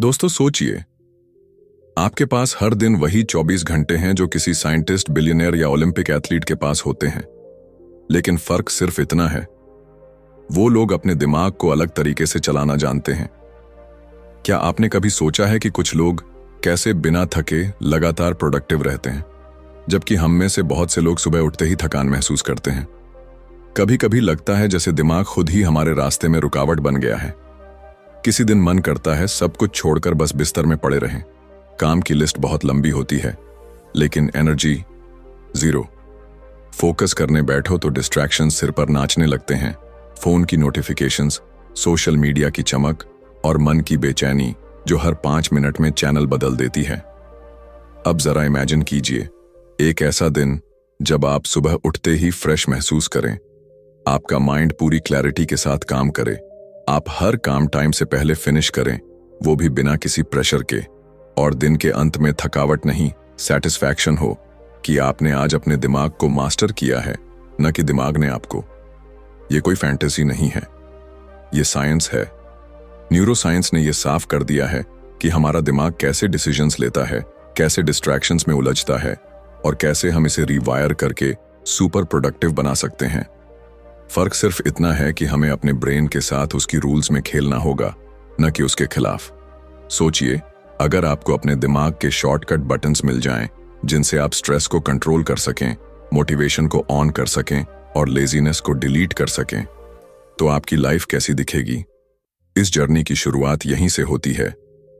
दोस्तों सोचिए, आपके पास हर दिन वही 24 घंटे हैं जो किसी साइंटिस्ट, बिलियनियर या ओलंपिक एथलीट के पास होते हैं। लेकिन फर्क सिर्फ इतना है, वो लोग अपने दिमाग को अलग तरीके से चलाना जानते हैं। क्या आपने कभी सोचा है कि कुछ लोग कैसे बिना थके लगातार प्रोडक्टिव रहते हैं, जबकि हम में से बहुत से लोग सुबह उठते ही थकान महसूस करते हैं। कभी कभी लगता है जैसे दिमाग खुद ही हमारे रास्ते में रुकावट बन गया है। किसी दिन मन करता है सब कुछ छोड़कर बस बिस्तर में पड़े रहें। काम की लिस्ट बहुत लंबी होती है, लेकिन एनर्जी जीरो। फोकस करने बैठो तो डिस्ट्रैक्शंस सिर पर नाचने लगते हैं। फोन की नोटिफिकेशंस, सोशल मीडिया की चमक और मन की बेचैनी जो हर 5 मिनट में चैनल बदल देती है। अब जरा इमेजिन कीजिए, एक ऐसा दिन जब आप सुबह उठते ही फ्रेश महसूस करें, आपका माइंड पूरी क्लैरिटी के साथ काम करे, आप हर काम टाइम से पहले फिनिश करें, वो भी बिना किसी प्रेशर के, और दिन के अंत में थकावट नहीं, सेटिस्फैक्शन हो कि आपने आज अपने दिमाग को मास्टर किया है, न कि दिमाग ने आपको। ये कोई फैंटेसी नहीं है, ये साइंस है। न्यूरोसाइंस ने यह साफ कर दिया है कि हमारा दिमाग कैसे डिसीजंस लेता है, कैसे डिस्ट्रैक्शंस में उलझता है और कैसे हम इसे रिवायर करके सुपर प्रोडक्टिव बना सकते हैं। फर्क सिर्फ इतना है कि हमें अपने ब्रेन के साथ उसकी रूल्स में खेलना होगा, न कि उसके खिलाफ। सोचिए, अगर आपको अपने दिमाग के शॉर्टकट बटन्स मिल जाएं, जिनसे आप स्ट्रेस को कंट्रोल कर सकें, मोटिवेशन को ऑन कर सकें और लेजीनेस को डिलीट कर सकें, तो आपकी लाइफ कैसी दिखेगी। इस जर्नी की शुरुआत यहीं से होती है,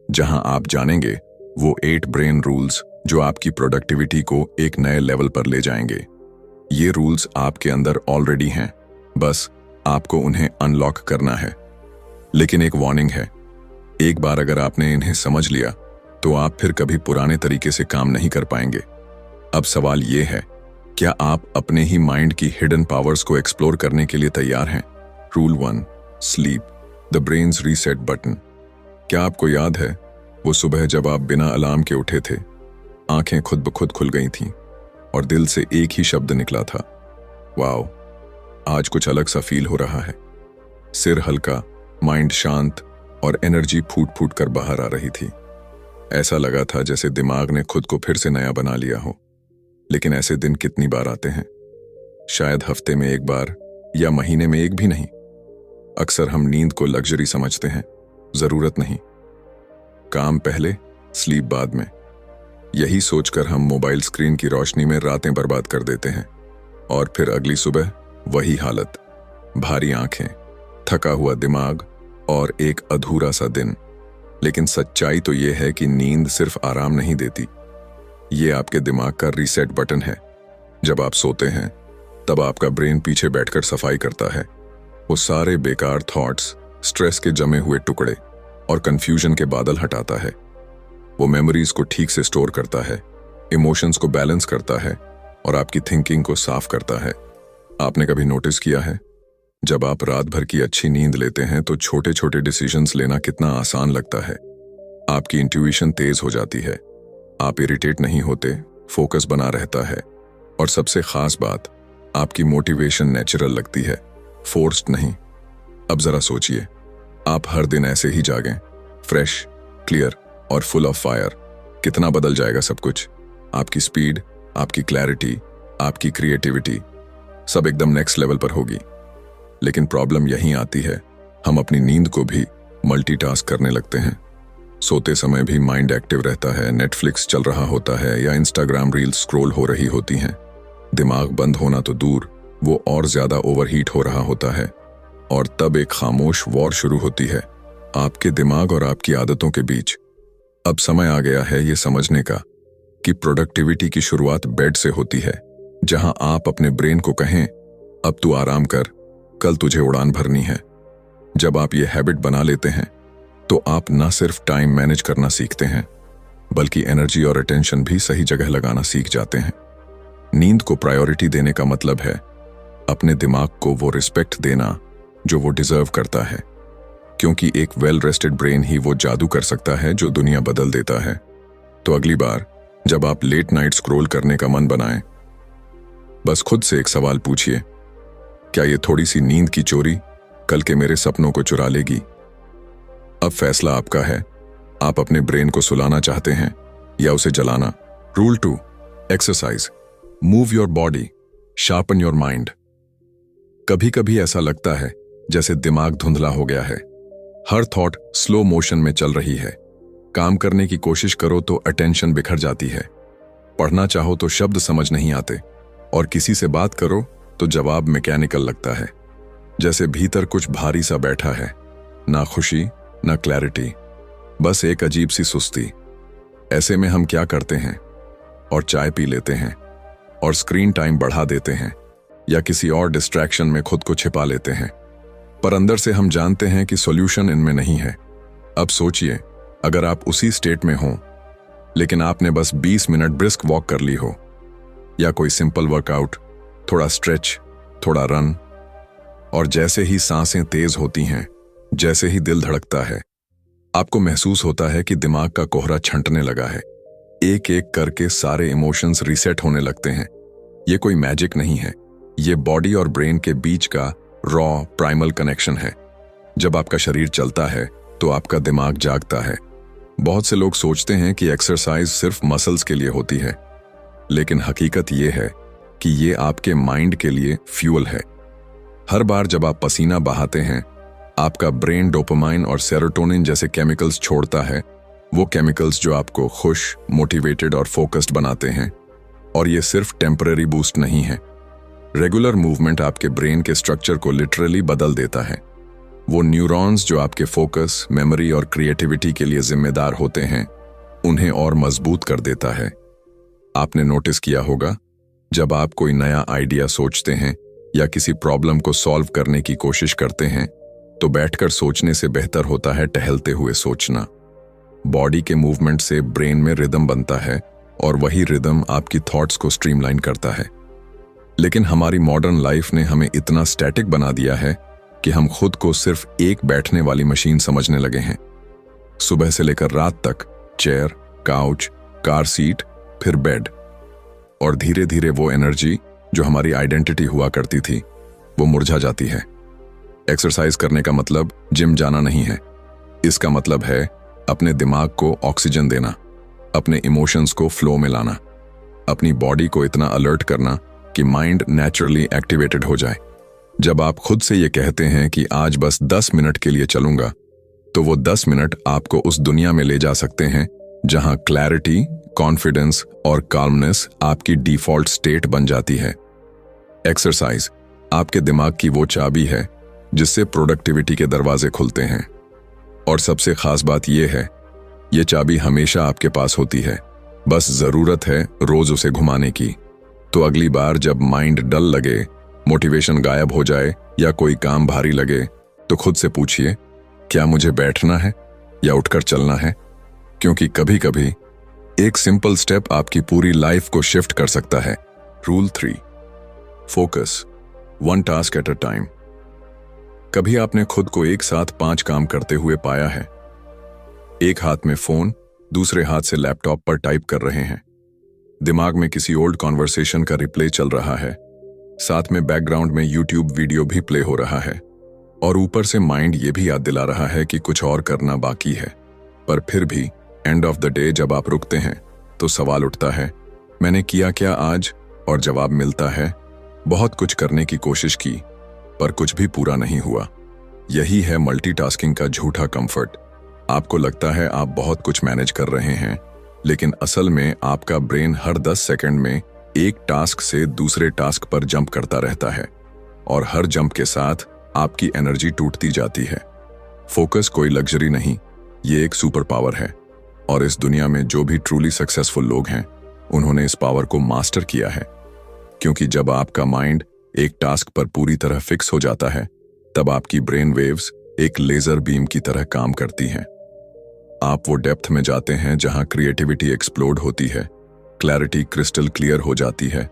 जहां आप जानेंगे वो 8 ब्रेन रूल्स जो आपकी प्रोडक्टिविटी को एक नए लेवल पर ले जाएंगे। ये रूल्स आपके अंदर ऑलरेडी हैं, बस आपको उन्हें अनलॉक करना है। लेकिन एक वार्निंग है, एक बार अगर आपने इन्हें समझ लिया तो आप फिर कभी पुराने तरीके से काम नहीं कर पाएंगे। अब सवाल ये है, क्या आप अपने ही माइंड की हिडन पावर्स को एक्सप्लोर करने के लिए तैयार हैं? Rule 1, sleep, the brains reset button. क्या आपको याद है वो सुबह जब आप बिना अलार्म के उठे थे, आंखें खुद ब खुद खुल गई थीं और दिल से एक ही शब्द निकला था, वाओ, आज कुछ अलग सा फील हो रहा है। सिर हल्का, माइंड शांत और एनर्जी फूट फूट कर बाहर आ रही थी। ऐसा लगा था जैसे दिमाग ने खुद को फिर से नया बना लिया हो। लेकिन ऐसे दिन कितनी बार आते हैं? शायद हफ्ते में एक बार या महीने में एक भी नहीं। अक्सर हम नींद को लग्जरी समझते हैं, जरूरत नहीं। काम पहले, स्लीप बाद में। यही सोचकर हम मोबाइल स्क्रीन की रोशनी में रातें बर्बाद कर देते हैं और फिर अगली सुबह वही हालत, भारी आंखें, थका हुआ दिमाग और एक अधूरा सा दिन। लेकिन सच्चाई तो यह है कि नींद सिर्फ आराम नहीं देती, ये आपके दिमाग का रीसेट बटन है। जब आप सोते हैं तब आपका ब्रेन पीछे बैठकर सफाई करता है। वो सारे बेकार थॉट्स, स्ट्रेस के जमे हुए टुकड़े और कंफ्यूजन के बादल हटाता है। वो मेमोरीज को ठीक से स्टोर करता है, इमोशंस को बैलेंस करता है और आपकी थिंकिंग को साफ करता है। आपने कभी नोटिस किया है, जब आप रात भर की अच्छी नींद लेते हैं तो छोटे छोटे डिसीजंस लेना कितना आसान लगता है। आपकी इंट्यूशन तेज हो जाती है, आप इरिटेट नहीं होते, फोकस बना रहता है और सबसे खास बात, आपकी मोटिवेशन नेचुरल लगती है, फोर्स्ड नहीं। अब जरा सोचिए, आप हर दिन ऐसे ही जागें, फ्रेश, क्लियर और फुल ऑफ फायर, कितना बदल जाएगा सब कुछ। आपकी स्पीड, आपकी क्लैरिटी, आपकी क्रिएटिविटी सब एकदम नेक्स्ट लेवल पर होगी। लेकिन प्रॉब्लम यहीं आती है, हम अपनी नींद को भी मल्टीटास्क करने लगते हैं। सोते समय भी माइंड एक्टिव रहता है, नेटफ्लिक्स चल रहा होता है या इंस्टाग्राम रील्स स्क्रॉल हो रही होती हैं। दिमाग बंद होना तो दूर, वो और ज्यादा ओवरहीट हो रहा होता है और तब एक खामोश वॉर शुरू होती है आपके दिमाग और आपकी आदतों के बीच। अब समय आ गया है ये समझने का कि प्रोडक्टिविटी की शुरुआत बेड से होती है, जहां आप अपने ब्रेन को कहें, अब तू आराम कर, कल तुझे उड़ान भरनी है। जब आप ये हैबिट बना लेते हैं तो आप न सिर्फ टाइम मैनेज करना सीखते हैं, बल्कि एनर्जी और अटेंशन भी सही जगह लगाना सीख जाते हैं। नींद को प्रायोरिटी देने का मतलब है अपने दिमाग को वो रिस्पेक्ट देना जो वो डिजर्व करता है, क्योंकि एक वेल रेस्टेड ब्रेन ही वो जादू कर सकता है जो दुनिया बदल देता है। तो अगली बार जब आप लेट नाइट स्क्रॉल करने का मन बनाएं, बस खुद से एक सवाल पूछिए, क्या ये थोड़ी सी नींद की चोरी कल के मेरे सपनों को चुरा लेगी? अब फैसला आपका है, आप अपने ब्रेन को सुलाना चाहते हैं या उसे जलाना? Rule 2, exercise. Move your body, sharpen your mind. कभी कभी ऐसा लगता है जैसे दिमाग धुंधला हो गया है। हर थॉट स्लो मोशन में चल रही है। काम करने की कोशिश करो तो अटेंशन बिखर जाती है। पढ़ना चाहो तो शब्द समझ नहीं आते, और किसी से बात करो तो जवाब मैकेनिकल लगता है, जैसे भीतर कुछ भारी सा बैठा है। ना खुशी, ना क्लैरिटी, बस एक अजीब सी सुस्ती। ऐसे में हम क्या करते हैं? और चाय पी लेते हैं, और स्क्रीन टाइम बढ़ा देते हैं, या किसी और डिस्ट्रैक्शन में खुद को छिपा लेते हैं। पर अंदर से हम जानते हैं कि सॉल्यूशन इनमें नहीं है। अब सोचिए, अगर आप उसी स्टेट में हों, लेकिन आपने बस 20 मिनट ब्रिस्क वॉक कर ली हो, या कोई सिंपल वर्कआउट, थोड़ा स्ट्रेच, थोड़ा रन, और जैसे ही सांसें तेज होती हैं, जैसे ही दिल धड़कता है, आपको महसूस होता है कि दिमाग का कोहरा छंटने लगा है। एक एक करके सारे इमोशंस रीसेट होने लगते हैं। ये कोई मैजिक नहीं है, ये बॉडी और ब्रेन के बीच का रॉ प्राइमल कनेक्शन है। जब आपका शरीर चलता है तो आपका दिमाग जागता है। बहुत से लोग सोचते हैं कि एक्सरसाइज सिर्फ मसल्स के लिए होती है, लेकिन हकीकत ये है कि ये आपके माइंड के लिए फ्यूल है। हर बार जब आप पसीना बहाते हैं, आपका ब्रेन डोपामाइन और सेरोटोनिन जैसे केमिकल्स छोड़ता है। वो केमिकल्स जो आपको खुश, मोटिवेटेड और फोकस्ड बनाते हैं। और ये सिर्फ टेम्पररी बूस्ट नहीं है। रेगुलर मूवमेंट आपके ब्रेन के स्ट्रक्चर को लिटरली बदल देता है। वो न्यूरॉन्स जो आपके फोकस, मेमोरी और क्रिएटिविटी के लिए जिम्मेदार होते हैं, उन्हें और मजबूत कर देता है। आपने नोटिस किया होगा, जब आप कोई नया आइडिया सोचते हैं या किसी प्रॉब्लम को सॉल्व करने की कोशिश करते हैं, तो बैठकर सोचने से बेहतर होता है टहलते हुए सोचना। बॉडी के मूवमेंट से ब्रेन में रिदम बनता है, और वही रिदम आपकी थॉट्स को स्ट्रीमलाइन करता है। लेकिन हमारी मॉडर्न लाइफ ने हमें इतना स्टैटिक बना दिया है कि हम खुद को सिर्फ एक बैठने वाली मशीन समझने लगे हैं। सुबह से लेकर रात तक चेयर, काउच, कार सीट, फिर बेड, और धीरे धीरे वो एनर्जी जो हमारी आइडेंटिटी हुआ करती थी, वो मुरझा जाती है। एक्सरसाइज करने का मतलब जिम जाना नहीं है। इसका मतलब है अपने दिमाग को ऑक्सीजन देना, अपने इमोशंस को फ्लो में लाना, अपनी बॉडी को इतना अलर्ट करना कि माइंड नेचुरली एक्टिवेटेड हो जाए। जब आप खुद से ये कहते हैं कि आज बस 10 मिनट के लिए चलूंगा, तो वो 10 मिनट आपको उस दुनिया में ले जा सकते हैं जहां क्लैरिटी, कॉन्फिडेंस और काल्मनेस आपकी डिफॉल्ट स्टेट बन जाती है। एक्सरसाइज आपके दिमाग की वो चाबी है जिससे प्रोडक्टिविटी के दरवाजे खुलते हैं। और सबसे खास बात यह है, ये चाबी हमेशा आपके पास होती है, बस जरूरत है रोज उसे घुमाने की। तो अगली बार जब माइंड डल लगे, मोटिवेशन गायब हो जाए या कोई काम भारी लगे, तो खुद से पूछिए, क्या मुझे बैठना है या उठकर चलना है? क्योंकि कभी कभी एक सिंपल स्टेप आपकी पूरी लाइफ को शिफ्ट कर सकता है। Rule 3, focus, 1 task at a time. कभी आपने खुद को एक साथ 5 काम करते हुए पाया है? एक हाथ में फोन, दूसरे हाथ से लैपटॉप पर टाइप कर रहे हैं, दिमाग में किसी ओल्ड कॉन्वर्सेशन का रिप्ले चल रहा है, साथ में बैकग्राउंड में यूट्यूब वीडियो भी प्ले हो रहा है, और ऊपर से माइंड ये भी याद दिला रहा है कि कुछ और करना बाकी है। पर फिर भी एंड ऑफ द डे जब आप रुकते हैं तो सवाल उठता है, मैंने किया क्या आज? और जवाब मिलता है, बहुत कुछ करने की कोशिश की पर कुछ भी पूरा नहीं हुआ। यही है मल्टीटास्किंग का झूठा कंफर्ट। आपको लगता है आप बहुत कुछ मैनेज कर रहे हैं, लेकिन असल में आपका ब्रेन हर 10 सेकंड में एक टास्क से दूसरे टास्क पर जंप करता रहता है, और हर जंप के साथ आपकी एनर्जी टूटती जाती है। फोकस कोई लग्जरी नहीं, ये एक सुपर पावर है, और इस दुनिया में जो भी ट्रूली सक्सेसफुल लोग हैं, उन्होंने इस पावर को मास्टर किया है। क्योंकि जब आपका माइंड एक टास्क पर पूरी तरह फिक्स हो जाता है, तब आपकी ब्रेन वेव्स एक लेजर बीम की तरह काम करती हैं। आप वो डेप्थ में जाते हैं जहां क्रिएटिविटी एक्सप्लोड होती है, क्लैरिटी क्रिस्टल क्लियर हो जाती है,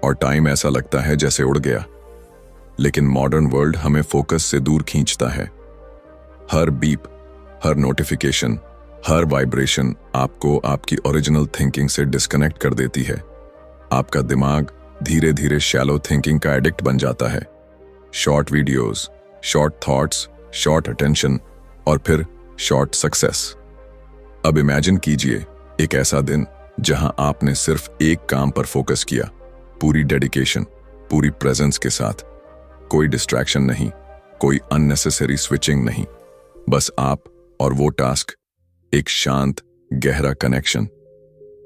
और टाइम ऐसा लगता है जैसे उड़ गया। लेकिन मॉडर्न वर्ल्ड हमें फोकस से दूर खींचता है। हर बीप, हर नोटिफिकेशन, हर वाइब्रेशन आपको आपकी ओरिजिनल थिंकिंग से डिस्कनेक्ट कर देती है। आपका दिमाग धीरे धीरे शैलो थिंकिंग का एडिक्ट बन जाता है। Short videos, short thoughts, short attention, और फिर शॉर्ट सक्सेस। अब इमेजिन कीजिए एक ऐसा दिन जहां आपने सिर्फ एक काम पर फोकस किया, पूरी डेडिकेशन, पूरी प्रेजेंस के साथ। कोई डिस्ट्रैक्शन नहीं, कोई अननेसेसरी स्विचिंग नहीं, बस आप और वो टास्क, एक शांत गहरा कनेक्शन।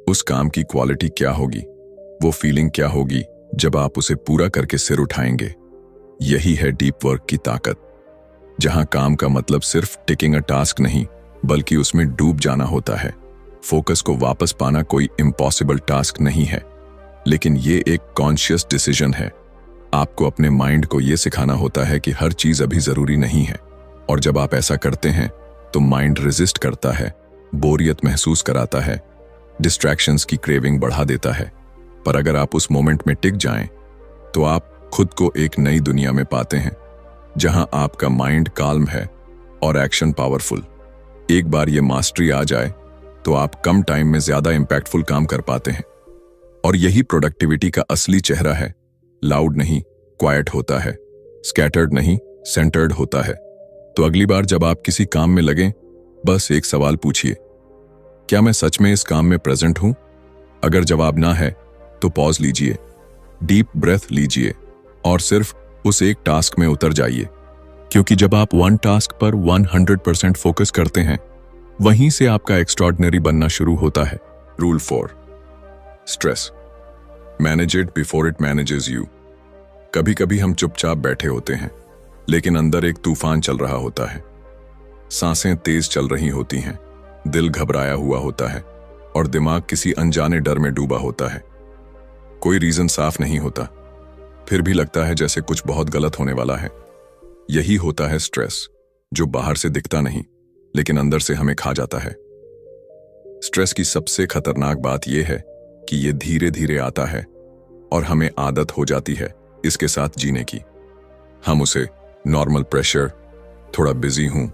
उस काम की क्वालिटी क्या होगी, वो फीलिंग क्या होगी जब आप उसे पूरा करके सिर उठाएंगे। यही है डीप वर्क की ताकत, जहां काम का मतलब सिर्फ टिकिंग अ टास्क नहीं, बल्कि उसमें डूब जाना होता है। फोकस को वापस पाना कोई इम्पॉसिबल टास्क नहीं है, लेकिन ये एक कॉन्शियस डिसीजन है। आपको अपने माइंड को ये सिखाना होता है कि हर चीज अभी जरूरी नहीं है, और जब आप ऐसा करते हैं तो माइंड रेजिस्ट करता है, बोरियत महसूस कराता है, डिस्ट्रैक्शंस की क्रेविंग बढ़ा देता है। पर अगर आप उस मोमेंट में टिक जाएं, तो आप खुद को एक नई दुनिया में पाते हैं, जहां आपका माइंड काल्म है और एक्शन पावरफुल। एक बार ये मास्टरी आ जाए तो आप कम टाइम में ज्यादा इंपैक्टफुल काम कर पाते हैं। और यही प्रोडक्टिविटी का असली चेहरा है। लाउड नहीं, क्वाइट होता है, स्कैटर्ड नहीं, सेंटर्ड होता है। तो अगली बार जब आप किसी काम में लगें, बस एक सवाल पूछिए, क्या मैं सच में इस काम में प्रेजेंट हूं? अगर जवाब ना है तो पॉज लीजिए, डीप ब्रेथ लीजिए और सिर्फ उस एक टास्क में उतर जाइए। क्योंकि जब आप वन टास्क पर 100% फोकस करते हैं, वहीं से आपका एक्स्ट्रॉर्डिनरी बनना शुरू होता है। Rule 4, stress manage it before it manages you. कभी कभी हम चुपचाप बैठे होते हैं, लेकिन अंदर एक तूफान चल रहा होता है। सांसें तेज चल रही होती हैं, दिल घबराया हुआ होता है और दिमाग किसी अनजाने डर में डूबा होता है। कोई रीजन साफ नहीं होता, फिर भी लगता है जैसे कुछ बहुत गलत होने वाला है। यही होता है स्ट्रेस, जो बाहर से दिखता नहीं, लेकिन अंदर से हमें खा जाता है। स्ट्रेस की सबसे खतरनाक बात यह है कि यह धीरे धीरे आता है और हमें आदत हो जाती है इसके साथ जीने की। हम उसे नॉर्मल प्रेशर, थोड़ा बिजी हूं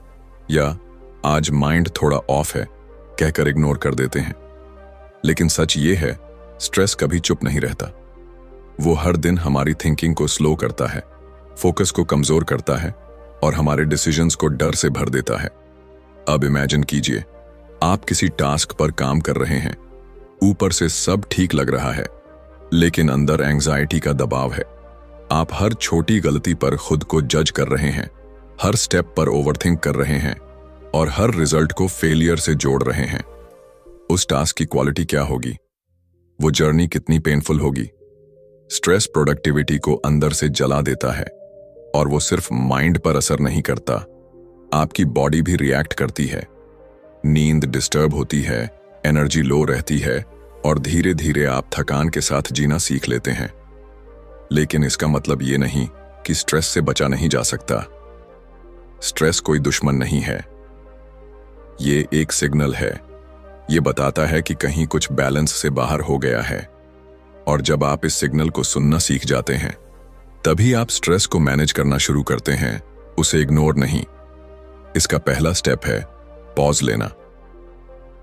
या आज माइंड थोड़ा ऑफ है कहकर इग्नोर कर देते हैं। लेकिन सच ये है, स्ट्रेस कभी चुप नहीं रहता। वो हर दिन हमारी थिंकिंग को स्लो करता है, फोकस को कमजोर करता है और हमारे डिसीजंस को डर से भर देता है। अब इमेजिन कीजिए, आप किसी टास्क पर काम कर रहे हैं, ऊपर से सब ठीक लग रहा है, लेकिन अंदर एंग्जाइटी का दबाव है। आप हर छोटी गलती पर खुद को जज कर रहे हैं, हर स्टेप पर ओवरथिंक कर रहे हैं और हर रिजल्ट को फेलियर से जोड़ रहे हैं। उस टास्क की क्वालिटी क्या होगी? वो जर्नी कितनी पेनफुल होगी? स्ट्रेस प्रोडक्टिविटी को अंदर से जला देता है, और वो सिर्फ माइंड पर असर नहीं करता, आपकी बॉडी भी रिएक्ट करती है। नींद डिस्टर्ब होती है, एनर्जी लो रहती है और धीरे धीरे आप थकान के साथ जीना सीख लेते हैं। लेकिन इसका मतलब ये नहीं कि स्ट्रेस से बचा नहीं जा सकता। स्ट्रेस कोई दुश्मन नहीं है, ये एक सिग्नल है। ये बताता है कि कहीं कुछ बैलेंस से बाहर हो गया है, और जब आप इस सिग्नल को सुनना सीख जाते हैं, तभी आप स्ट्रेस को मैनेज करना शुरू करते हैं, उसे इग्नोर नहीं। इसका पहला स्टेप है पॉज लेना।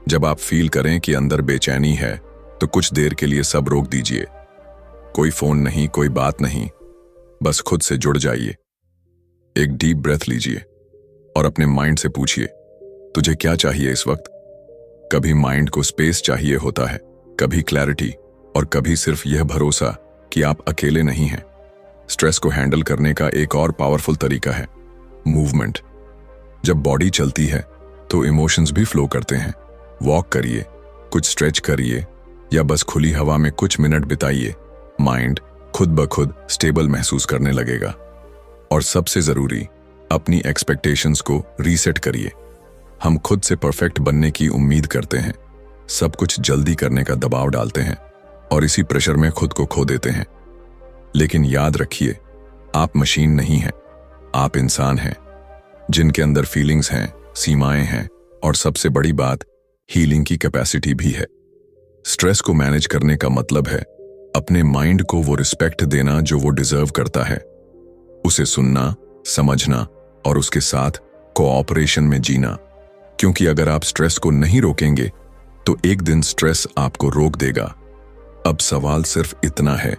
जब आप फील करें कि अंदर बेचैनी है, तो कुछ देर के लिए सब रोक दीजिए। कोई फोन नहीं, कोई बात नहीं, बस खुद से जुड़ जाइए। एक डीप ब्रेथ लीजिए और अपने माइंड से पूछिए, तुझे क्या चाहिए इस वक्त? कभी माइंड को स्पेस चाहिए होता है, कभी क्लैरिटी, और कभी सिर्फ यह भरोसा कि आप अकेले नहीं हैं। स्ट्रेस को हैंडल करने का एक और पावरफुल तरीका है मूवमेंट। जब बॉडी चलती है तो इमोशंस भी फ्लो करते हैं। वॉक करिए, कुछ स्ट्रेच करिए या बस खुली हवा में कुछ मिनट बिताइए। माइंड खुद ब खुद स्टेबल महसूस करने लगेगा। और सबसे जरूरी, अपनी एक्सपेक्टेशंस को रीसेट करिए। हम खुद से परफेक्ट बनने की उम्मीद करते हैं, सब कुछ जल्दी करने का दबाव डालते हैं और इसी प्रेशर में खुद को खो देते हैं। लेकिन याद रखिए, आप मशीन नहीं हैं, आप इंसान हैं जिनके अंदर फीलिंग्स हैं, सीमाएं हैं और सबसे बड़ी बात, हीलिंग की कैपेसिटी भी है। स्ट्रेस को मैनेज करने का मतलब है अपने माइंड को वो रिस्पेक्ट देना जो वो डिजर्व करता है, उसे सुनना, समझना और उसके साथ कोऑपरेशन में जीना। क्योंकि अगर आप स्ट्रेस को नहीं रोकेंगे तो एक दिन स्ट्रेस आपको रोक देगा। अब सवाल सिर्फ इतना है,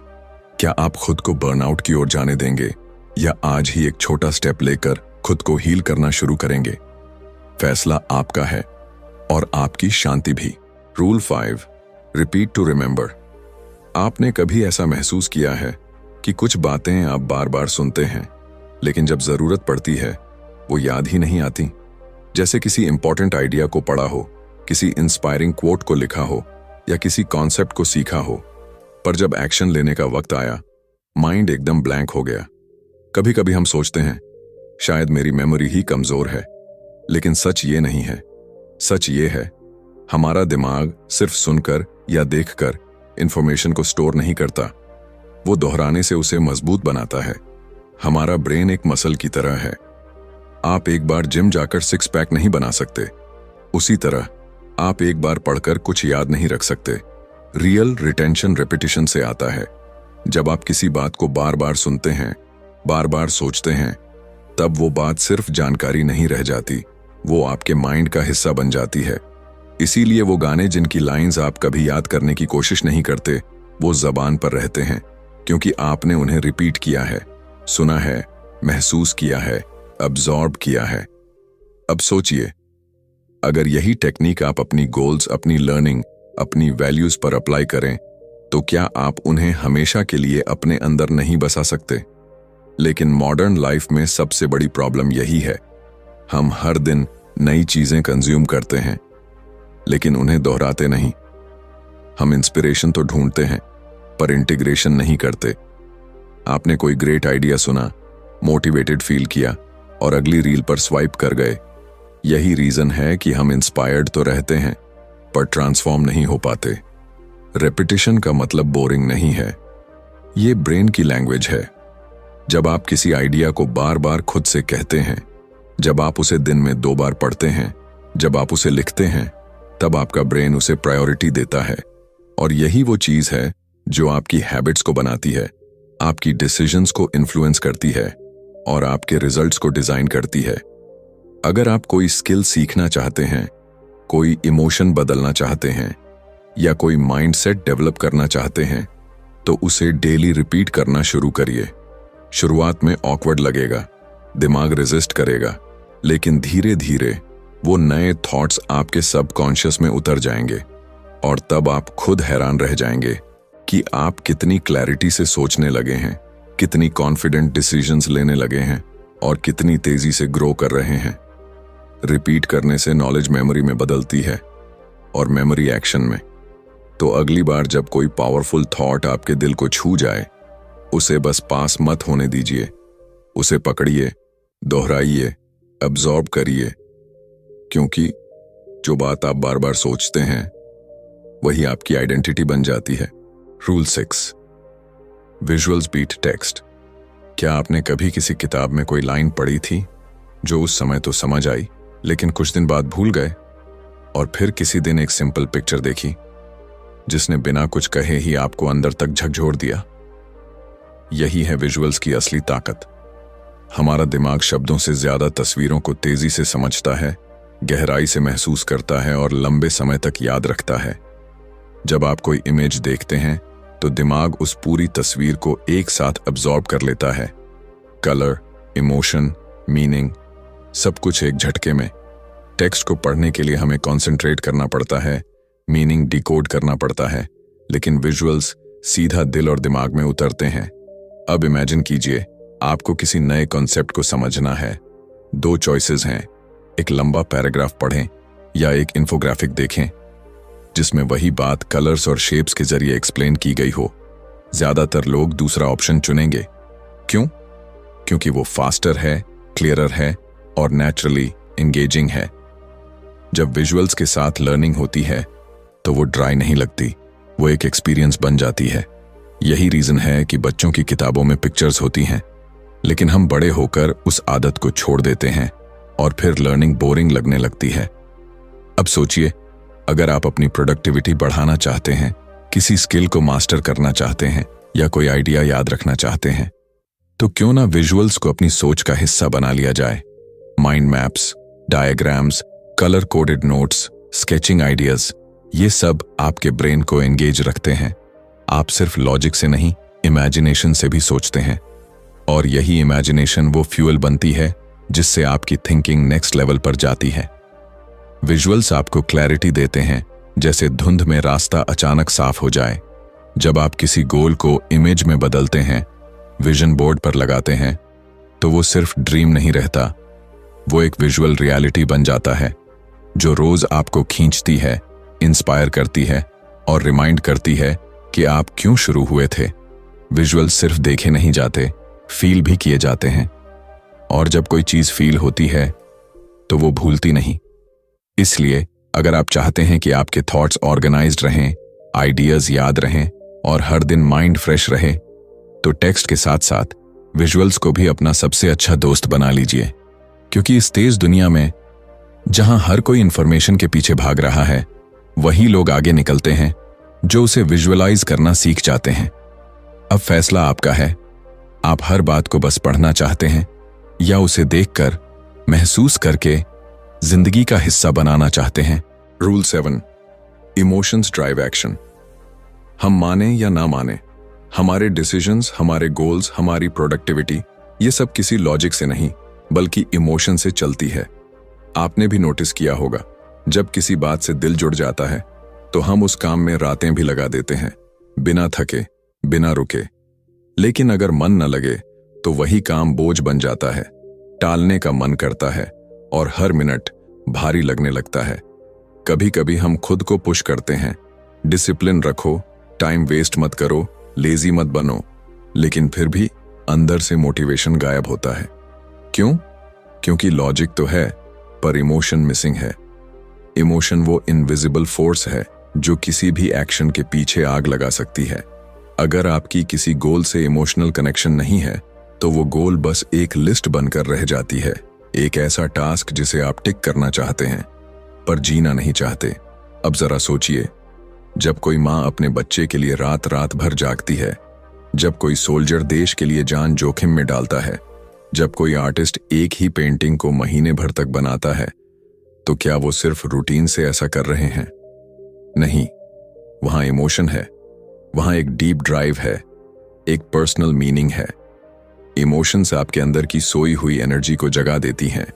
क्या आप खुद को बर्नआउट की ओर जाने देंगे या आज ही एक छोटा स्टेप लेकर खुद को हील करना शुरू करेंगे? फैसला आपका है और आपकी शांति भी। Rule 5, repeat to remember. आपने कभी ऐसा महसूस किया है कि कुछ बातें आप बार बार सुनते हैं, लेकिन जब जरूरत पड़ती है वो याद ही नहीं आती? जैसे किसी इंपॉर्टेंट आइडिया को पढ़ा हो, किसी इंस्पायरिंग कोट को लिखा हो या किसी कॉन्सेप्ट को सीखा हो, पर जब एक्शन लेने का वक्त आया माइंड एकदम ब्लैंक हो गया। कभी कभी हम सोचते हैं शायद मेरी मेमोरी ही कमजोर है, लेकिन सच ये नहीं है। सच ये है, हमारा दिमाग सिर्फ सुनकर या देखकर इंफॉर्मेशन को स्टोर नहीं करता, वो दोहराने से उसे मजबूत बनाता है। हमारा ब्रेन एक मसल की तरह है। आप एक बार जिम जाकर 6 पैक नहीं बना सकते, उसी तरह आप एक बार पढ़कर कुछ याद नहीं रख सकते। रियल रिटेंशन रेपिटेशन से आता है। जब आप किसी बात को बार बार सुनते हैं, बार बार सोचते हैं, तब वो बात सिर्फ जानकारी नहीं रह जाती, वो आपके माइंड का हिस्सा बन जाती है। इसीलिए वो गाने जिनकी लाइंस आप कभी याद करने की कोशिश नहीं करते, वो जबान पर रहते हैं, क्योंकि आपने उन्हें रिपीट किया है, सुना है, महसूस किया है, अब्सॉर्ब किया है। अब सोचिए, अगर यही टेक्निक आप अपनी गोल्स, अपनी लर्निंग, अपनी वैल्यूज पर अप्लाई करें, तो क्या आप उन्हें हमेशा के लिए अपने अंदर नहीं बसा सकते? लेकिन मॉडर्न लाइफ में सबसे बड़ी प्रॉब्लम यही है, हम हर दिन नई चीजें कंज्यूम करते हैं, लेकिन उन्हें दोहराते नहीं। हम इंस्पिरेशन तो ढूंढते हैं, पर इंटीग्रेशन नहीं करते। आपने कोई ग्रेट आइडिया सुना, मोटिवेटेड फील किया और अगली रील पर स्वाइप कर गए। यही रीजन है कि हम इंस्पायर्ड तो रहते हैं, पर ट्रांसफॉर्म नहीं हो पाते। रेपिटेशन का मतलब बोरिंग नहीं है, ये ब्रेन की लैंग्वेज है। जब आप किसी आइडिया को बार बार खुद से कहते हैं, जब आप उसे दिन में 2 बार पढ़ते हैं, जब आप उसे लिखते हैं, तब आपका ब्रेन उसे प्रायोरिटी देता है। और यही वो चीज है जो आपकी हैबिट्स को बनाती है, आपकी डिसीजंस को इन्फ्लुएंस करती है और आपके रिजल्ट्स को डिजाइन करती है। अगर आप कोई स्किल सीखना चाहते हैं, कोई इमोशन बदलना चाहते हैं या कोई माइंडसेट डेवलप करना चाहते हैं, तो उसे डेली रिपीट करना शुरू करिए। शुरुआत में ऑकवर्ड लगेगा, दिमाग रेजिस्ट करेगा, लेकिन धीरे धीरे वो नए थॉट्स आपके सबकॉन्शियस में उतर जाएंगे और तब आप खुद हैरान रह जाएंगे कि आप कितनी क्लैरिटी से सोचने लगे हैं, कितनी कॉन्फिडेंट डिसीजंस लेने लगे हैं और कितनी तेजी से ग्रो कर रहे हैं। रिपीट करने से नॉलेज मेमोरी में बदलती है और मेमोरी एक्शन में। तो अगली बार जब कोई पावरफुल थॉट आपके दिल को छू जाए, उसे बस पास मत होने दीजिए, उसे पकड़िए, दोहराइए, अब्सॉर्ब करिए, क्योंकि जो बात आप बार बार सोचते हैं वही आपकी आइडेंटिटी बन जाती है। Rule 6, visuals beat text. क्या आपने कभी किसी किताब में कोई लाइन पढ़ी थी जो उस समय तो समझ आई, लेकिन कुछ दिन बाद भूल गए, और फिर किसी दिन एक सिंपल पिक्चर देखी जिसने बिना कुछ कहे ही आपको अंदर तक झकझोर दिया? यही है विजुअल्स की असली ताकत। हमारा दिमाग शब्दों से ज्यादा तस्वीरों को तेजी से समझता है, गहराई से महसूस करता है और लंबे समय तक याद रखता है। जब आप कोई इमेज देखते हैं तो दिमाग उस पूरी तस्वीर को एक साथ अब्सॉर्ब कर लेता है। कलर, इमोशन, मीनिंग, सब कुछ एक झटके में। टेक्स्ट को पढ़ने के लिए हमें कंसंट्रेट करना पड़ता है, मीनिंग डिकोड करना पड़ता है, लेकिन विजुअल्स सीधा दिल और दिमाग में उतरते हैं। अब इमेजिन कीजिए, आपको किसी नए कॉन्सेप्ट को समझना है। 2 चॉइसेस हैं, एक लंबा पैराग्राफ पढ़ें या एक इन्फोग्राफिक देखें जिसमें वही बात कलर्स और शेप्स के जरिए एक्सप्लेन की गई हो। ज्यादातर लोग दूसरा ऑप्शन चुनेंगे। क्यों? क्योंकि वो फास्टर है, क्लियरर है और नेचुरली एंगेजिंग है। जब विजुअल्स के साथ लर्निंग होती है तो वो ड्राई नहीं लगती, वो एक एक्सपीरियंस बन जाती है। यही रीजन है कि बच्चों की किताबों में पिक्चर्स होती हैं, लेकिन हम बड़े होकर उस आदत को छोड़ देते हैं और फिर लर्निंग बोरिंग लगने लगती है। अब सोचिए, अगर आप अपनी प्रोडक्टिविटी बढ़ाना चाहते हैं, किसी स्किल को मास्टर करना चाहते हैं या कोई आइडिया याद रखना चाहते हैं, तो क्यों ना विजुअल्स को अपनी सोच का हिस्सा बना लिया जाए। Mind maps, diagrams, colour coded notes, sketching ideas, ये सब आपके ब्रेन को एंगेज रखते हैं। आप सिर्फ लॉजिक से नहीं, इमेजिनेशन से भी सोचते हैं, और यही इमेजिनेशन वो फ्यूल बनती है जिससे आपकी थिंकिंग नेक्स्ट लेवल पर जाती है। विजुअल्स आपको क्लैरिटी देते हैं, जैसे धुंध में रास्ता अचानक साफ हो जाए। जब आप किसी गोल को इमेज में बदलते हैं, विजन बोर्ड पर लगाते हैं, तो वो सिर्फ ड्रीम नहीं रहता, वो एक विजुअल रियलिटी बन जाता है जो रोज आपको खींचती है, इंस्पायर करती है और रिमाइंड करती है कि आप क्यों शुरू हुए थे। विजुअल सिर्फ देखे नहीं जाते, फील भी किए जाते हैं, और जब कोई चीज फील होती है तो वो भूलती नहीं। इसलिए अगर आप चाहते हैं कि आपके थॉट्स ऑर्गेनाइज्ड रहें, आइडियाज याद रहें और हर दिन माइंड फ्रेश रहे, तो टेक्स्ट के साथ साथ विजुअल्स को भी अपना सबसे अच्छा दोस्त बना लीजिए। क्योंकि इस तेज दुनिया में जहां हर कोई इंफॉर्मेशन के पीछे भाग रहा है, वही लोग आगे निकलते हैं जो उसे विजुअलाइज करना सीख जाते हैं। अब फैसला आपका है, आप हर बात को बस पढ़ना चाहते हैं या उसे देखकर, महसूस करके जिंदगी का हिस्सा बनाना चाहते हैं। Rule 7, emotions drive action. हम माने या ना माने, हमारे डिसीजंस, हमारे गोल्स, हमारी प्रोडक्टिविटी, ये सब किसी लॉजिक से नहीं बल्कि इमोशन से चलती है। आपने भी नोटिस किया होगा, जब किसी बात से दिल जुड़ जाता है तो हम उस काम में रातें भी लगा देते हैं, बिना थके, बिना रुके। लेकिन अगर मन न लगे तो वही काम बोझ बन जाता है, टालने का मन करता है और हर मिनट भारी लगने लगता है। कभी कभी हम खुद को पुश करते हैं, डिसिप्लिन रखो, टाइम वेस्ट मत करो, लेजी मत बनो, लेकिन फिर भी अंदर से मोटिवेशन गायब होता है। क्यों? क्योंकि लॉजिक तो है पर इमोशन मिसिंग है। इमोशन वो इनविजिबल फोर्स है जो किसी भी एक्शन के पीछे आग लगा सकती है। अगर आपकी किसी गोल से इमोशनल कनेक्शन नहीं है तो वो गोल बस एक लिस्ट बनकर रह जाती है, एक ऐसा टास्क जिसे आप टिक करना चाहते हैं पर जीना नहीं चाहते। अब जरा सोचिए, जब कोई माँ अपने बच्चे के लिए रात रात भर जागती है, जब कोई सोल्जर देश के लिए जान जोखिम में डालता है, जब कोई आर्टिस्ट एक ही पेंटिंग को महीने भर तक बनाता है, तो क्या वो सिर्फ रूटीन से ऐसा कर रहे हैं? नहीं, वहां इमोशन है, वहां एक डीप ड्राइव है, एक पर्सनल मीनिंग है। इमोशंस आपके अंदर की सोई हुई एनर्जी को जगा देती हैं।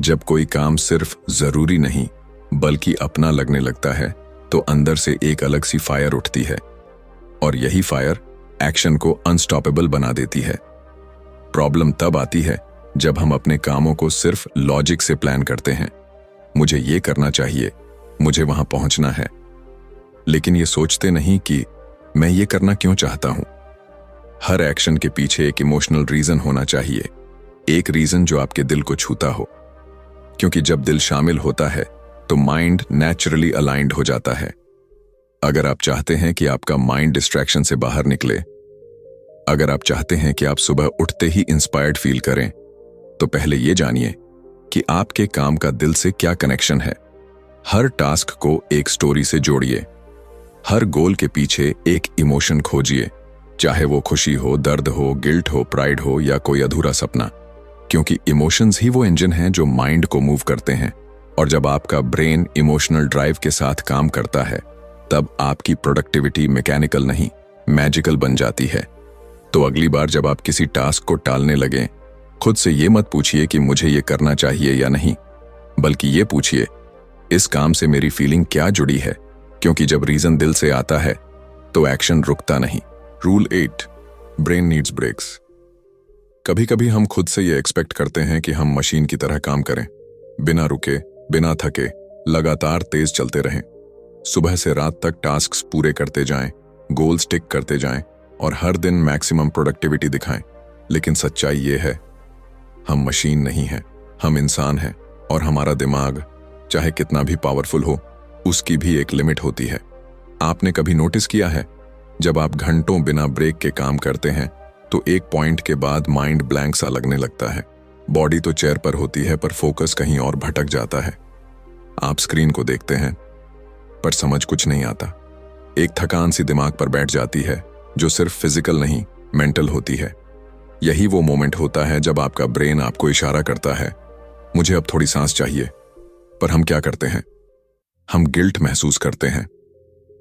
जब कोई काम सिर्फ जरूरी नहीं बल्कि अपना लगने लगता है तो अंदर से एक अलग सी फायर उठती है, और यही फायर एक्शन को अनस्टॉपेबल बना देती है। प्रॉब्लम तब आती है जब हम अपने कामों को सिर्फ लॉजिक से प्लान करते हैं, मुझे ये करना चाहिए, मुझे वहां पहुंचना है, लेकिन ये सोचते नहीं कि मैं ये करना क्यों चाहता हूं। हर एक्शन के पीछे एक इमोशनल रीजन होना चाहिए, एक रीजन जो आपके दिल को छूता हो, क्योंकि जब दिल शामिल होता है तो माइंड नेचुरली अलाइंड हो जाता है। अगर आप चाहते हैं कि आपका माइंड डिस्ट्रैक्शन से बाहर निकले, अगर आप चाहते हैं कि आप सुबह उठते ही इंस्पायर्ड फील करें, तो पहले ये जानिए कि आपके काम का दिल से क्या कनेक्शन है। हर टास्क को एक स्टोरी से जोड़िए, हर गोल के पीछे एक इमोशन खोजिए, चाहे वो खुशी हो, दर्द हो, गिल्ट हो, प्राइड हो या कोई अधूरा सपना, क्योंकि इमोशंस ही वो इंजन हैं जो माइंड को मूव करते हैं। और जब आपका ब्रेन इमोशनल ड्राइव के साथ काम करता है, तब आपकी प्रोडक्टिविटी मैकेनिकल नहीं, मैजिकल बन जाती है। तो अगली बार जब आप किसी टास्क को टालने लगें, खुद से ये मत पूछिए कि मुझे ये करना चाहिए या नहीं, बल्कि ये पूछिए, इस काम से मेरी फीलिंग क्या जुड़ी है, क्योंकि जब रीजन दिल से आता है तो एक्शन रुकता नहीं। Rule 8, brain needs breaks. कभी कभी हम खुद से ये एक्सपेक्ट करते हैं कि हम मशीन की तरह काम करें, बिना रुके, बिना थके, लगातार तेज चलते रहें, सुबह से रात तक टास्क्स पूरे करते जाएं, गोल्स टिक करते जाएं और हर दिन मैक्सिमम प्रोडक्टिविटी दिखाएं। लेकिन सच्चाई ये है, हम मशीन नहीं हैं, हम इंसान हैं, और हमारा दिमाग चाहे कितना भी पावरफुल हो, उसकी भी एक लिमिट होती है। आपने कभी नोटिस किया है, जब आप घंटों बिना ब्रेक के काम करते हैं तो एक पॉइंट के बाद माइंड ब्लैंक सा लगने लगता है। बॉडी तो चेयर पर होती है पर फोकस कहीं और भटक जाता है। आप स्क्रीन को देखते हैं पर समझ कुछ नहीं आता। एक थकान सी दिमाग पर बैठ जाती है जो सिर्फ फिजिकल नहीं, मेंटल होती है। यही वो मोमेंट होता है जब आपका ब्रेन आपको इशारा करता है, मुझे अब थोड़ी सांस चाहिए। पर हम क्या करते हैं? हम गिल्ट महसूस करते हैं,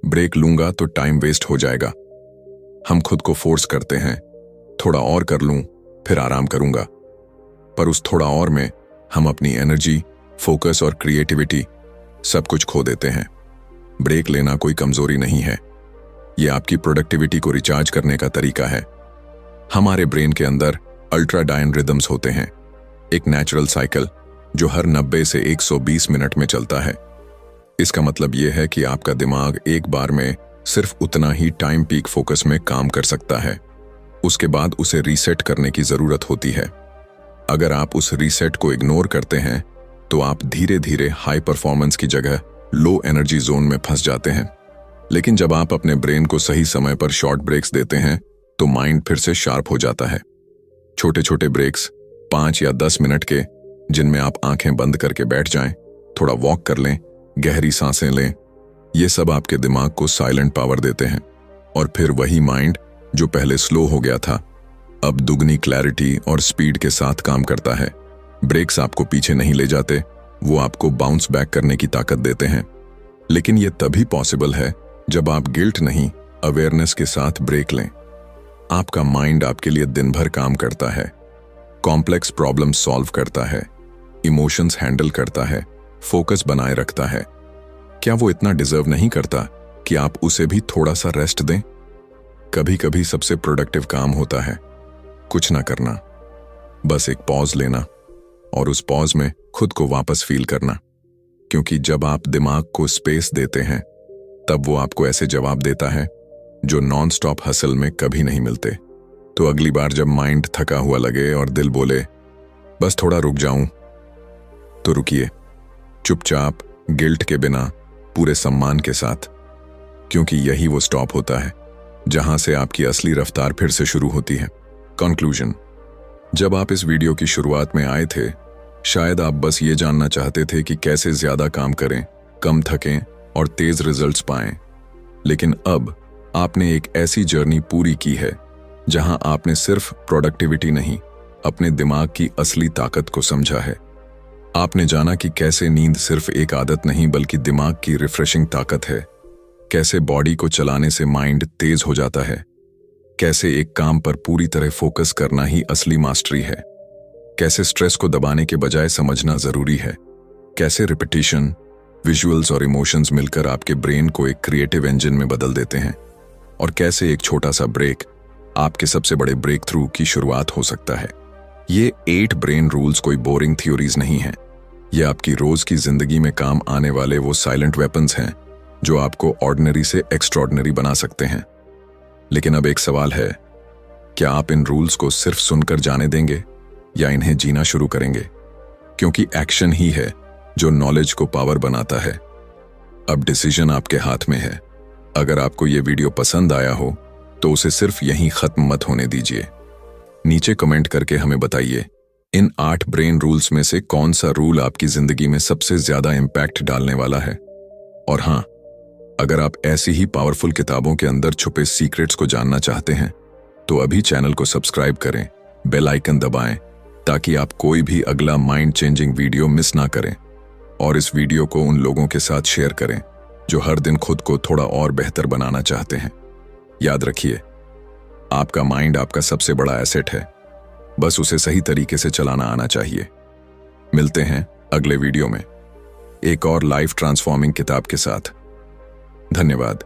ब्रेक लूंगा तो टाइम वेस्ट हो जाएगा। हम खुद को फोर्स करते हैं, थोड़ा और कर लूं फिर आराम करूंगा। पर उस थोड़ा और में हम अपनी एनर्जी, फोकस और क्रिएटिविटी सब कुछ खो देते हैं। ब्रेक लेना कोई कमजोरी नहीं है, ये आपकी प्रोडक्टिविटी को रिचार्ज करने का तरीका है। हमारे ब्रेन के अंदर अल्ट्राडायन रिदम्स होते हैं, एक नेचुरल साइकिल जो हर 90 से 120 मिनट में चलता है। इसका मतलब यह है कि आपका दिमाग एक बार में सिर्फ उतना ही टाइम पीक फोकस में काम कर सकता है, उसके बाद उसे रीसेट करने की जरूरत होती है। अगर आप उस रीसेट को इग्नोर करते हैं तो आप धीरे धीरे हाई परफॉर्मेंस की जगह लो एनर्जी जोन में फंस जाते हैं। लेकिन जब आप अपने ब्रेन को सही समय पर शॉर्ट ब्रेक्स देते हैं तो माइंड फिर से शार्प हो जाता है। छोटे छोटे ब्रेक्स 5 या 10 मिनट के, जिनमें आप आंखें बंद करके बैठ जाएं, थोड़ा वॉक कर लें, गहरी सांसें लें, ये सब आपके दिमाग को साइलेंट पावर देते हैं। और फिर वही माइंड जो पहले स्लो हो गया था अब दुगनी क्लैरिटी और स्पीड के साथ काम करता है। ब्रेक्स आपको पीछे नहीं ले जाते, वो आपको बाउंस बैक करने की ताकत देते हैं। लेकिन ये तभी पॉसिबल है जब आप गिल्ट नहीं, अवेयरनेस के साथ ब्रेक लें। आपका माइंड आपके लिए दिन भर काम करता है, कॉम्प्लेक्स प्रॉब्लम सॉल्व करता है, इमोशंस हैंडल करता है, फोकस बनाए रखता है। क्या वो इतना डिजर्व नहीं करता कि आप उसे भी थोड़ा सा रेस्ट दें? कभी कभी सबसे प्रोडक्टिव काम होता है कुछ ना करना, बस एक पॉज लेना और उस पॉज में खुद को वापस फील करना। क्योंकि जब आप दिमाग को स्पेस देते हैं तब वो आपको ऐसे जवाब देता है जो नॉन स्टॉप हसल में कभी नहीं मिलते। तो अगली बार जब माइंड थका हुआ लगे और दिल बोले बस थोड़ा रुक जाऊं, तो रुकिए, चुपचाप, गिल्ट के बिना, पूरे सम्मान के साथ। क्योंकि यही वो स्टॉप होता है जहां से आपकी असली रफ्तार फिर से शुरू होती है। कंक्लूजन: जब आप इस वीडियो की शुरुआत में आए थे, शायद आप बस ये जानना चाहते थे कि कैसे ज्यादा काम करें, कम थकें और तेज रिजल्ट्स पाएं। लेकिन अब आपने एक ऐसी जर्नी पूरी की है जहां आपने सिर्फ प्रोडक्टिविटी नहीं, अपने दिमाग की असली ताकत को समझा है। आपने जाना कि कैसे नींद सिर्फ एक आदत नहीं बल्कि दिमाग की रिफ्रेशिंग ताकत है, कैसे बॉडी को चलाने से माइंड तेज हो जाता है, कैसे एक काम पर पूरी तरह फोकस करना ही असली मास्टरी है, कैसे स्ट्रेस को दबाने के बजाय समझना जरूरी है, कैसे रिपीटिशन, विजुअल्स और इमोशंस मिलकर आपके ब्रेन को एक क्रिएटिव इंजन में बदल देते हैं, और कैसे एक छोटा सा ब्रेक आपके सबसे बड़े ब्रेक थ्रू की शुरुआत हो सकता है। ये 8 ब्रेन रूल्स कोई बोरिंग थ्योरीज नहीं है, ये आपकी रोज की जिंदगी में काम आने वाले वो साइलेंट वेपन्स हैं जो आपको ऑर्डिनरी से एक्स्ट्रॉर्डिनरी बना सकते हैं। लेकिन अब एक सवाल है, क्या आप इन रूल्स को सिर्फ सुनकर जाने देंगे या इन्हें जीना शुरू करेंगे? क्योंकि एक्शन ही है जो नॉलेज को पावर बनाता है। अब डिसीजन आपके हाथ में है। अगर आपको ये वीडियो पसंद आया हो तो उसे सिर्फ यहीं खत्म मत होने दीजिए। नीचे कमेंट करके हमें बताइए इन 8 ब्रेन रूल्स में से कौन सा रूल आपकी जिंदगी में सबसे ज्यादा इंपैक्ट डालने वाला है। और हाँ, अगर आप ऐसी ही पावरफुल किताबों के अंदर छुपे सीक्रेट्स को जानना चाहते हैं तो अभी चैनल को सब्सक्राइब करें, बेल आइकन दबाएं ताकि आप कोई भी अगला माइंड चेंजिंग वीडियो मिस ना करें। और इस वीडियो को उन लोगों के साथ शेयर करें जो हर दिन खुद को थोड़ा और बेहतर बनाना चाहते हैं। याद रखिए, आपका माइंड आपका सबसे बड़ा एसेट है, बस उसे सही तरीके से चलाना आना चाहिए। मिलते हैं अगले वीडियो में एक और लाइफ ट्रांसफॉर्मिंग किताब के साथ। धन्यवाद।